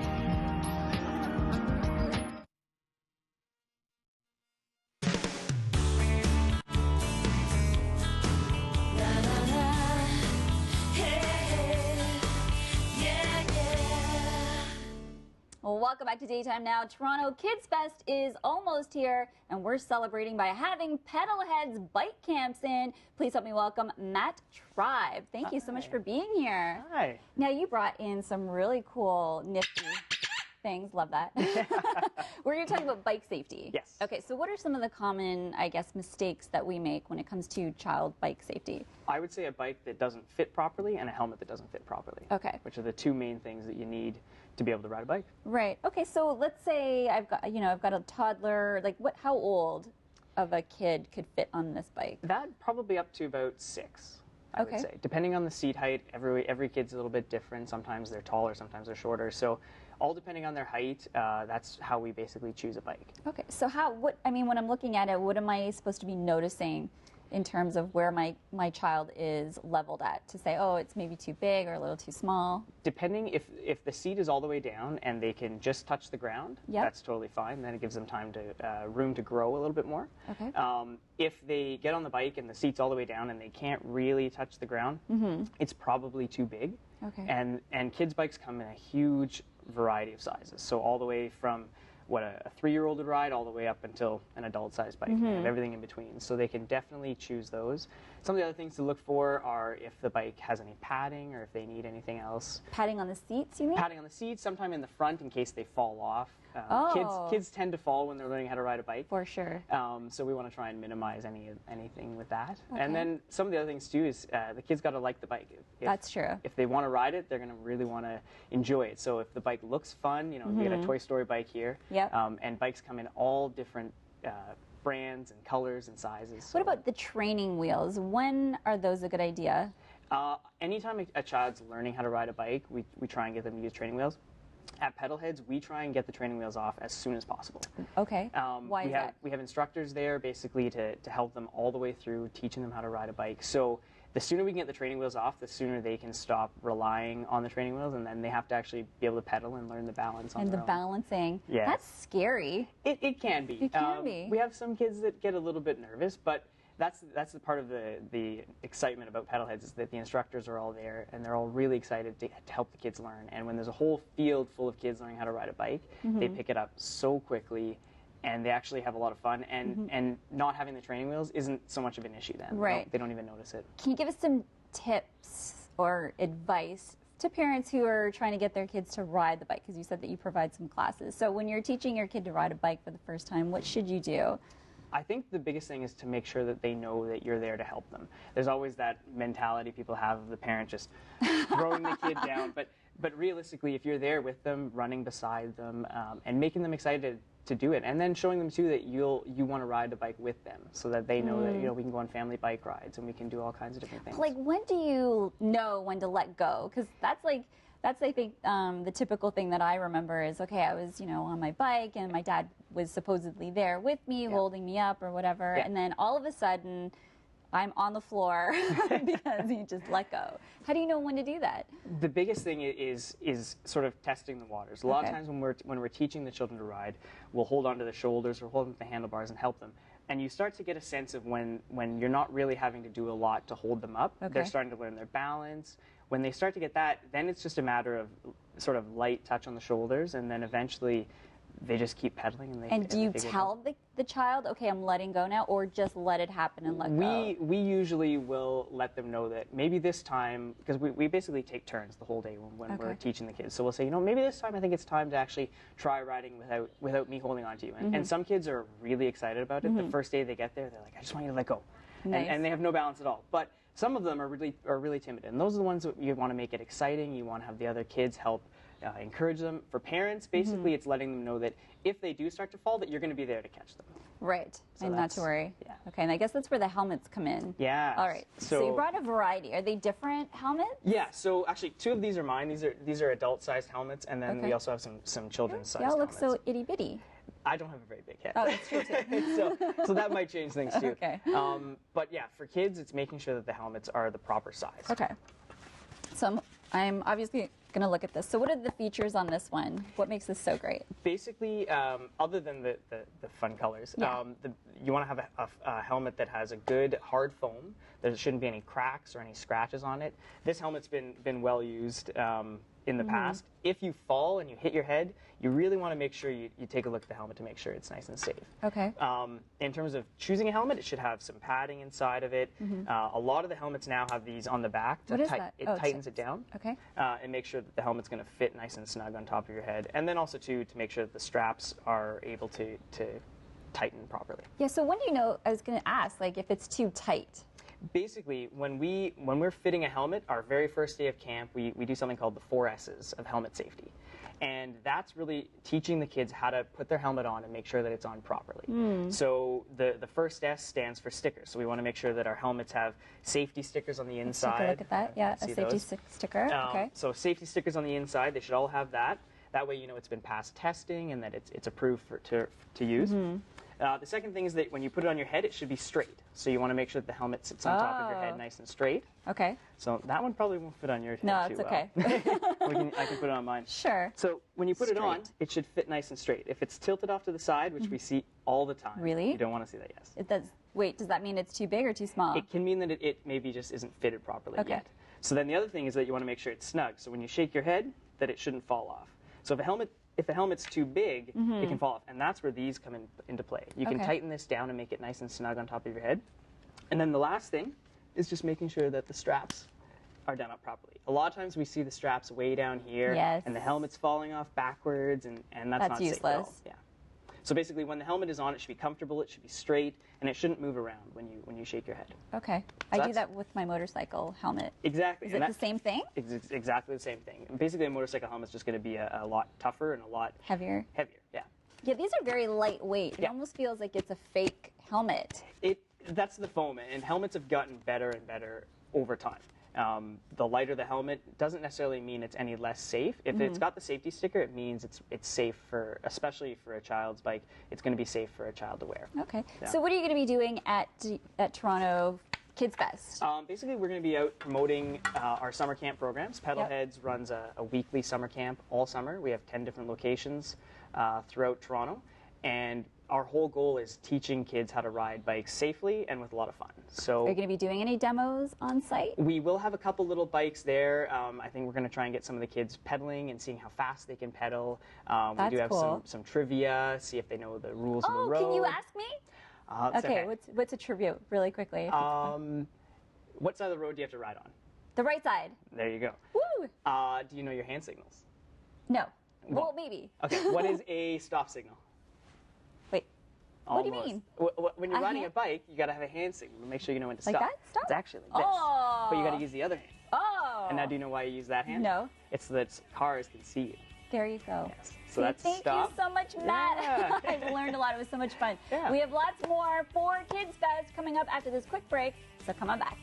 Well, welcome back to Daytime Now. Toronto Kids Fest is almost here, and we're celebrating by having Pedalheads bike camps in. Please help me welcome Matt Tribe. Thank you so much for being here. Hi. Now, you brought in some really cool, nifty things. Love that. We're going to talk about bike safety. Yes. Okay, so what are some of the common, I guess, mistakes that we make when it comes to child bike safety? I would say a bike that doesn't fit properly and a helmet that doesn't fit properly. Okay. Which are the two main things that you need to be able to ride a bike. Right. Okay, so let's say I've got a toddler. Like, how old of a kid could fit on this bike? That probably up to about 6. I would say, depending on the seat height. Every kid's a little bit different. Sometimes they're taller, sometimes they're shorter. So, all depending on their height, that's how we basically choose a bike. Okay. So when I'm looking at it, what am I supposed to be noticing in terms of where my child is leveled at to say, oh, it's maybe too big or a little too small? Depending if the seat is all the way down and they can just touch the ground, that's totally fine. Then it gives them time to room to grow a little bit more. Okay. If they get on the bike and the seat's all the way down and they can't really touch the ground, it's probably too big. Okay. And kids' bikes come in a huge variety of sizes. So all the way from what a 3-year-old would ride all the way up until an adult-sized bike. They have everything in between. So they can definitely choose those. Some of the other things to look for are if the bike has any padding or if they need anything else. Padding on the seats, you mean? Padding on the seats, sometime in the front in case they fall off. Oh. Kids tend to fall when they're learning how to ride a bike. For sure. So we want to try and minimize anything with that. Okay. And then some of the other things too is the kids got to like the bike. That's true. If they want to ride it, they're going to really want to enjoy it. So if the bike looks fun, we get a Toy Story bike here. Yep. And bikes come in all different brands and colors and sizes. So. What about the training wheels? When are those a good idea? Anytime a child's learning how to ride a bike, we try and get them to use training wheels. At Pedalheads, we try and get the training wheels off as soon as possible. Okay. Why is that? We have instructors there basically to help them all the way through, teaching them how to ride a bike. So the sooner we can get the training wheels off, the sooner they can stop relying on the training wheels, and then they have to actually be able to pedal and learn the balance on their own. Balancing. Yeah. That's scary. It can be. It can be. We have some kids that get a little bit nervous, but that's the part of the excitement about Pedalheads is that the instructors are all there and they're all really excited to help the kids learn. And when there's a whole field full of kids learning how to ride a bike, they pick it up so quickly and they actually have a lot of fun. And not having the training wheels isn't so much of an issue then. Right. They don't even notice it. Can you give us some tips or advice to parents who are trying to get their kids to ride the bike? Because you said that you provide some classes. So when you're teaching your kid to ride a bike for the first time, what should you do? I think the biggest thing is to make sure that they know that you're there to help them. There's always that mentality people have of the parent just throwing the kid down. But realistically, if you're there with them, running beside them, and making them excited to do it, and then showing them too that you want to ride the bike with them, so that they know that we can go on family bike rides and we can do all kinds of different things. Like, when do you know when to let go? Because that's I think the typical thing that I remember is, okay, I was on my bike and my dad was supposedly there with me, holding me up or whatever, and then all of a sudden I'm on the floor because he just let go. How do you know when to do that? The biggest thing is sort of testing the waters. A lot of times when we're teaching the children to ride, we'll hold onto the shoulders or hold onto the handlebars and help them. And you start to get a sense of when you're not really having to do a lot to hold them up. They're starting to learn their balance. When they start to get that, then it's just a matter of sort of light touch on the shoulders, and then eventually they just keep pedaling. And do you tell the child, okay, I'm letting go now, or just let it happen and let go? We usually will let them know that maybe this time, because we basically take turns the whole day when we're teaching the kids. So we'll say, maybe this time I think it's time to actually try riding without me holding on to you. And some kids are really excited about it. The first day they get there, they're like, I just want you to let go. Nice. and they have no balance at all. But some of them are really timid, and those are the ones that you want to make it exciting. You want to have the other kids help encourage them. For parents, basically, it's letting them know that if they do start to fall, that you're going to be there to catch them. Right, So and not to worry. Yeah. Okay, and I guess that's where the helmets come in. Yeah. All right. So you brought a variety. Are they different helmets? Yeah. So actually, 2 of these are mine. These are adult-sized helmets, and then we also have some children's-sized Y'all look helmets. so itty bitty. I don't have a very big head. Oh, that's true too. so that might change things too. Okay. But yeah, for kids, it's making sure that the helmets are the proper size. Okay. So I'm obviously going to look at this. So what are the features on this one? What makes this so great? Basically, other than the fun colors, you want to have a helmet that has a good hard foam. There shouldn't be any cracks or any scratches on it. This helmet's been well used in the past. If you fall and you hit your head, you really want to make sure you take a look at the helmet to make sure it's nice and safe. Okay. In terms of choosing a helmet, it should have some padding inside of it. A lot of the helmets now have these on the back. What is that? It tightens it down. Okay. And make sure that the helmet's going to fit nice and snug on top of your head. And then also, too, to make sure that the straps are able to tighten properly. Yeah, so when do you know, I was going to ask, like, if it's too tight? Basically, when we're fitting a helmet, our very first day of camp, we do something called the 4 S's of helmet safety. And that's really teaching the kids how to put their helmet on and make sure that it's on properly. So the first S stands for stickers. So we want to make sure that our helmets have safety stickers on the inside. Let's take a look at that. Yeah, a safety sticker. Okay. So safety stickers on the inside, they should all have that. That way you know it's been past testing and that it's approved to use. The second thing is that when you put it on your head, it should be straight. So you want to make sure that the helmet sits on top of your head nice and straight. Okay. So that one probably won't fit on your head No, too it's okay. well. I can put it on mine. Sure. So when you put it on, it should fit nice and straight. If it's tilted off to the side, which we see all the time. Really? You don't want to see that, yes. It does. Wait, does that mean it's too big or too small? It can mean that it maybe just isn't fitted properly yet. So then the other thing is that you want to make sure it's snug. So when you shake your head, that it shouldn't fall off. So if a helmet's too big, it can fall off. And that's where these come into play. You can tighten this down and make it nice and snug on top of your head. And then the last thing is just making sure that the straps are done up properly. A lot of times we see the straps way down here, and the helmet's falling off backwards, and that's not safe at all. Yeah. So basically, when the helmet is on, it should be comfortable, it should be straight, and it shouldn't move around when you shake your head. Okay. So I do that with my motorcycle helmet. Exactly. Is it the same thing? It's exactly the same thing. And basically, a motorcycle helmet's just going to be a lot tougher and a lot heavier. Yeah. Yeah, these are very lightweight. It almost feels like it's a fake helmet. That's the foam, and helmets have gotten better and better over time. The lighter the helmet doesn't necessarily mean it's any less safe. If it's got the safety sticker, it means it's safe especially for a child's bike. It's going to be safe for a child to wear. Okay. Yeah. So what are you going to be doing at Toronto Kids-Fest? Basically, we're going to be out promoting our summer camp programs. Pedalheads runs a weekly summer camp all summer. We have 10 different locations throughout Toronto, and our whole goal is teaching kids how to ride bikes safely and with a lot of fun. So, are you going to be doing any demos on site? We will have a couple little bikes there. I think we're going to try and get some of the kids pedaling and seeing how fast they can pedal. We do have some trivia, see if they know the rules of the road. Oh, can you ask me? Okay. What's a trivia, really quickly? What side of the road do you have to ride on? The right side. There you go. Woo! Do you know your hand signals? No. Well, maybe. Okay, what is a stop signal? Wait. Almost. What do you mean? When you're riding a bike, you got to have a hand signal to make sure you know when to stop. Like that? Stop? It's actually like this. Oh. But you got to use the other hand. Oh. And now do you know why you use that hand? No. It's so that cars can see you. There you go. Yes. So that's Thank stop. you so much, Matt. Yeah. I've learned a lot. It was so much fun. Yeah. We have lots more for Kids-Fest coming up after this quick break, so come on back.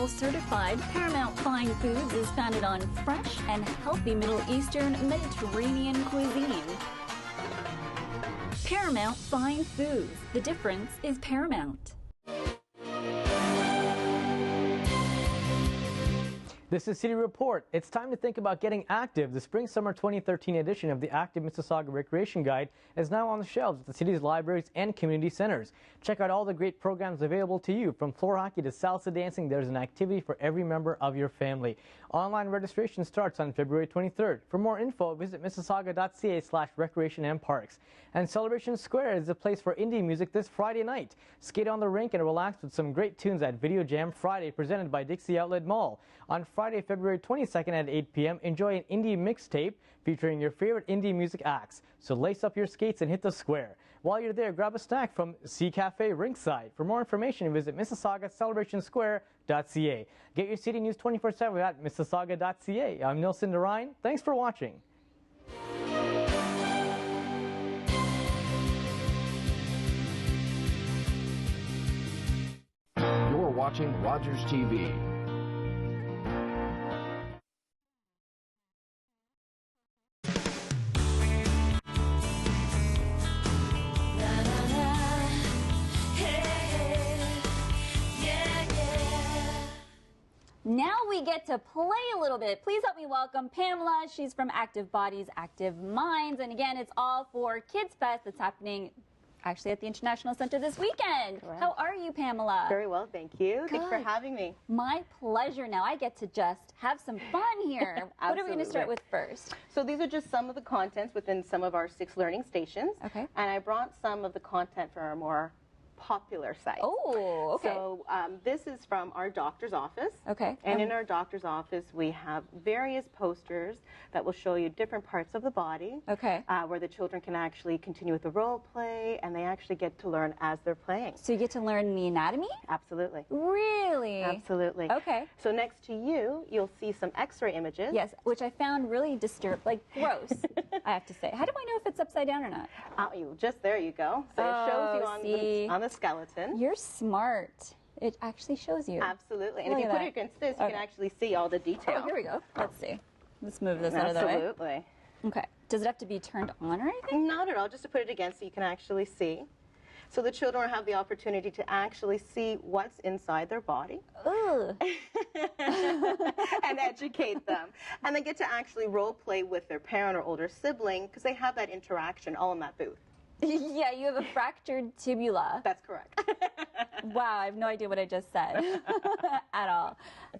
Certified Paramount Fine Foods is founded on fresh and healthy Middle Eastern Mediterranean cuisine. Paramount Fine Foods. The difference is paramount. This is City Report. It's time to think about getting active. The Spring-Summer 2013 edition of the Active Mississauga Recreation Guide is now on the shelves at the city's libraries and community centers. Check out all the great programs available to you. From floor hockey to salsa dancing, there's an activity for every member of your family. Online registration starts on February 23rd. For more info, visit mississauga.ca/recreation and parks. And Celebration Square is the place for indie music this Friday night. Skate on the rink and relax with some great tunes at Video Jam Friday, presented by Dixie Outlet Mall. On Friday, February 22nd at 8 p.m., enjoy an indie mixtape featuring your favorite indie music acts. So lace up your skates and hit the square. While you're there, grab a snack from Sea Cafe Rinkside. For more information, visit mississaugacelebrattionsquare.ca. Get your city news 24/7 at mississauga.ca. I'm Nilson Derine. Thanks for watching. You're watching Rogers TV. Now we get to play a little bit. Please help me welcome Pamela. She's from Active Bodies, Active Minds. And again, it's all for Kids Fest that's happening actually at the International Center this weekend. Correct. How are you, Pamela? Very well, thank you. Good. Thanks for having me. My pleasure. Now I get to just have some fun here. What are we going to start with first? So these are just some of the contents within some of our 6 learning stations. Okay. And I brought some of the content from our more popular sites. Oh, okay. So this is from our doctor's office. Okay. And in our doctor's office, we have various posters that will show you different parts of the body. Okay. Where the children can actually continue with the role play, and they actually get to learn as they're playing. So you get to learn the anatomy? Absolutely. Really? Absolutely. Okay. So next to you, you'll see some x-ray images. Yes, which I found really gross, I have to say. How do I know if it's upside down or not? Just there you go. So it shows you on the skeleton. You're smart. It actually shows you. Absolutely. And Look if you at put that. it against this, you Okay. can actually see all the detail. Oh, here we go. Let's see. Let's move this out of the way. Absolutely. Okay. Does it have to be turned on or anything? Not at all. Just to put it against so you can actually see. So the children have the opportunity to actually see what's inside their body. Ugh. And educate them. And they get to actually role play with their parent or older sibling because they have that interaction all in that booth. Yeah, you have a fractured tibula. That's correct. Wow, I have no idea what I just said at all.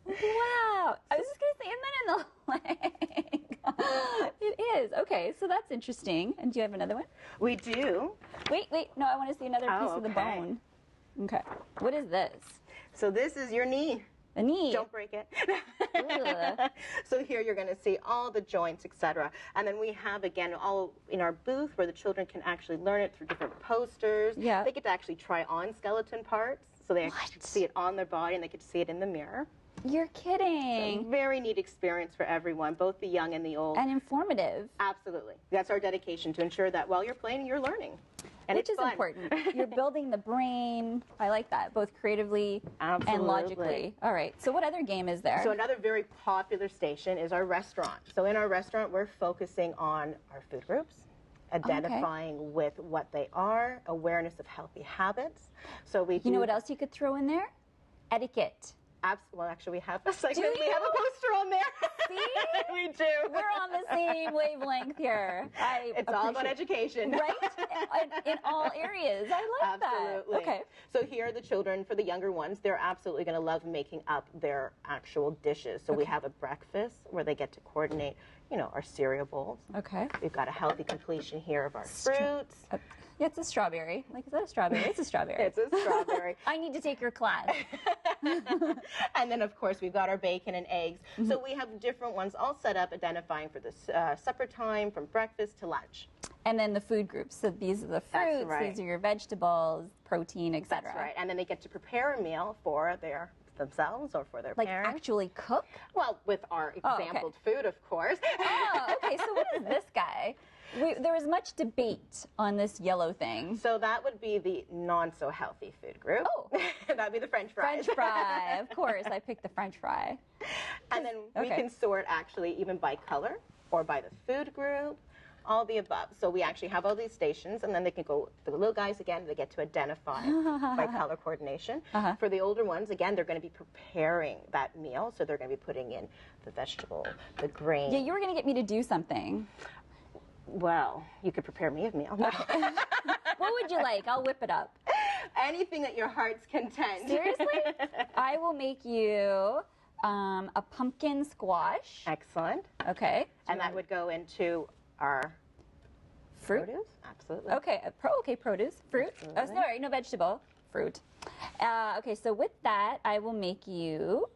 Wow. I was just going to say, isn't that in the leg? It is. Okay, so that's interesting. And do you have another one? We do. Wait. No, I want to see another piece of the okay. bone. Okay. What is this? So this is your knee. A knee? Don't break it. So here you're going to see all the joints, etc. And then we have, again, all in our booth where the children can actually learn it through different posters. Yeah. They get to actually try on skeleton parts. So they actually see it on their body and they get to see it in the mirror. You're kidding. So very neat experience for everyone, both the young and the old. And informative. Absolutely. That's our dedication, to ensure that while you're playing, you're learning. And Which it's is fun. important. You're building the brain. I like that, both creatively and logically. All right. So what other game is there? So another very popular station is our restaurant. So in our restaurant, we're focusing on our food groups, identifying with what they are, awareness of healthy habits. So we do. You know what else you could throw in there? Etiquette. Well, actually, we have a segment. We have a poster on there. See? We do. We're on the same wavelength here. It's all about education. Right? In all areas. I like Absolutely. that. Okay. So here, the children, for the younger ones, they're absolutely going to love making up their actual dishes. So we have a breakfast where they get to coordinate, our cereal bowls. Okay. We've got a healthy completion here of our fruits. Yeah, it's a strawberry. Like, is that a strawberry? It's a strawberry. It's a strawberry. I need to take your class. And then, of course, we've got our bacon and eggs. Mm-hmm. So we have different ones all set up, identifying for the supper time, from breakfast to lunch. And then the food groups. So these are the fruits, That's right. these are your vegetables, protein, etc. That's right. And then they get to prepare a meal for themselves or for their parents. Actually cook? Well, with our exampled food, of course. Oh, okay. So what is this guy? There was much debate on this yellow thing. So that would be the non-so-healthy food group. Oh. That would be the French fries. French fry. Of course, I picked the French fry. And then we can sort actually even by color or by the food group. all the above. So we actually have all these stations, and then they can go, for the little guys, again, they get to identify by color coordination. For the older ones, again, they're going to be preparing that meal. So they're going to be putting in the vegetable, the grain. Yeah, you were going to get me to do something. Well, you could prepare me a meal. No. What would you like? I'll whip it up. Anything that your heart's content. Seriously? I will make you a pumpkin squash. Excellent. Okay. And that would go into our fruit? Produce? Absolutely. Okay, produce. Fruit. Absolutely. Oh, sorry, no vegetable. Fruit. Okay, so with that, I will make you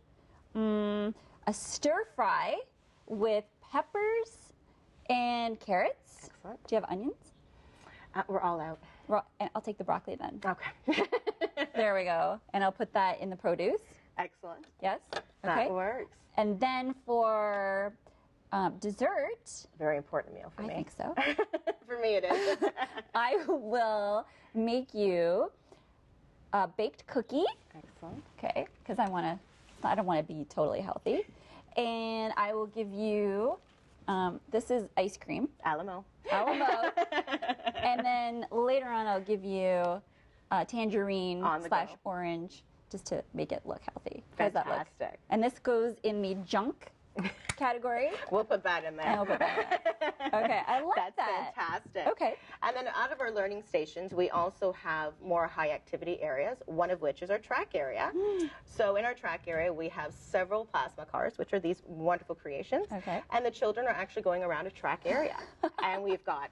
a stir fry with peppers and carrots. Excellent. Do you have onions? We're all out. And I'll take the broccoli then. Okay. There we go. And I'll put that in the produce. Excellent. Yes? Okay. That works. And then for dessert. Very important meal for me. I think so. For me it is. I will make you a baked cookie. Excellent. Okay, because I don't want to be totally healthy. And I will give you, this is ice cream. Alamo. And then later on I'll give you tangerine / orange just to make it look healthy. How does that look? Fantastic. And this goes in the junk category. We'll put that in there. Okay, I like that. That's fantastic. Okay. And then out of our learning stations, we also have more high activity areas, one of which is our track area. So in our track area, we have several plasma cars, which are these wonderful creations. Okay. And the children are actually going around a track area. And we've got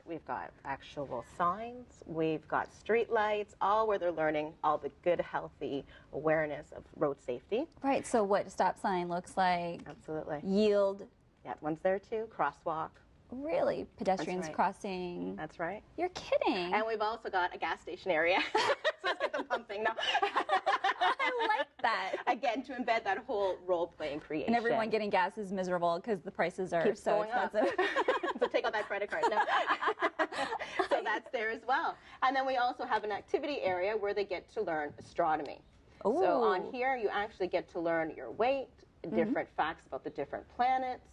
actual signs, we've got street lights, all where they're learning all the good, healthy awareness of road safety. Right, so what a stop sign looks like. Absolutely. Yield. Yeah, one's there too. Crosswalk. Really? Pedestrians right. crossing. That's right. You're kidding. And we've also got a gas station area. So let's get them pumping now. I like that. Again, to embed that whole role-playing creation. And everyone getting gas is miserable because the prices are Keeps so going expensive. So take out that credit card. No. So that's there as well. And then we also have an activity area where they get to learn astronomy. Ooh. So on here, you actually get to learn your weight, different facts about the different planets.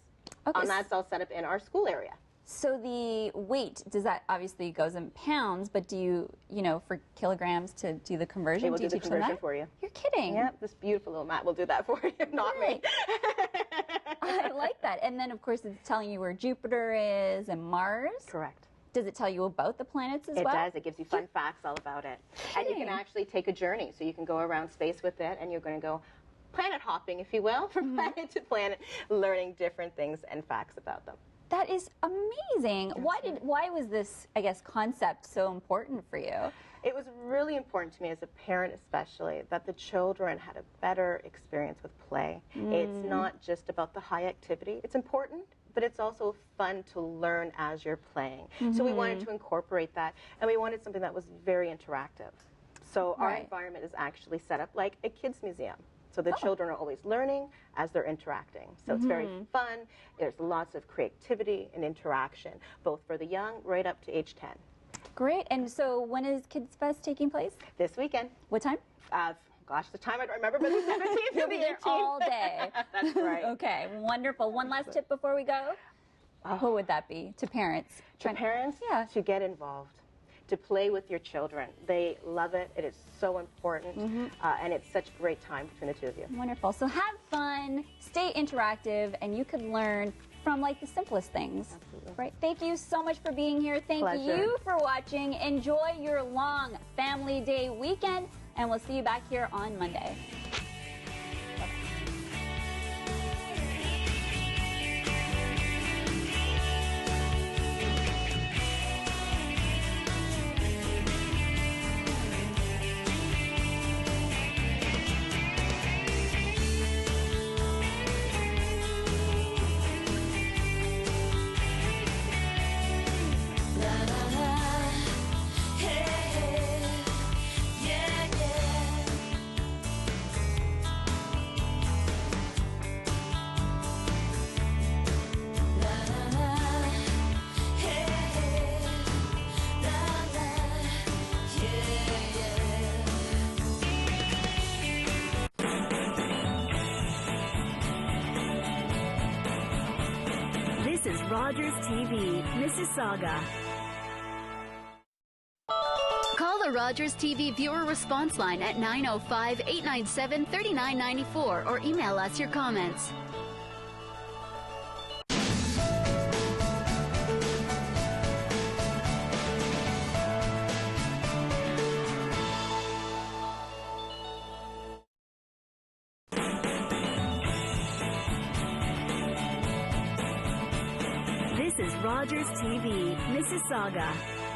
Okay. And that's all set up in our school area. So the weight, does that obviously goes in pounds, but do you, for kilograms to do the conversion? They will do you do the teach them conversion that? for you. You're kidding. Yep, this beautiful little mat will do that for you, not me. I like that. And then, of course, it's telling you where Jupiter is and Mars. Correct. Does it tell you about the planets as It well? does. It gives you fun facts all about it. And you can actually take a journey. So you can go around space with it, and you're going to go planet hopping, if you will, from planet to planet, learning different things and facts about them. That is amazing. Why was this, I guess, concept so important for you? It was really important to me as a parent especially that the children had a better experience with play. It's not just about the high activity. It's important, but it's also fun to learn as you're playing. So we wanted to incorporate that, and we wanted something that was very interactive. So our environment is actually set up like a kids museum. So the children are always learning as they're interacting. So it's very fun. There's lots of creativity and interaction, both for the young right up to age 10. Great. And so when is Kids-Fest taking place? This weekend. What time? Gosh, the time I don't remember, but the 17th You'll to be the there 18th. all day. That's right. Okay, wonderful. One last tip before we go. What would that be to parents? To parents, to get involved, to play with your children. They love it. It is so important, and it's such a great time between the two of you. Wonderful. So have fun, stay interactive, and you could learn from like the simplest things. Absolutely. Right. Thank you so much for being here. Thank you for watching. Enjoy your long Family Day weekend, and we'll see you back here on Monday. Rogers TV, Mississauga. Call the Rogers TV viewer response line at 905-897-3994 or email us your comments. This is Rogers TV, Mississauga.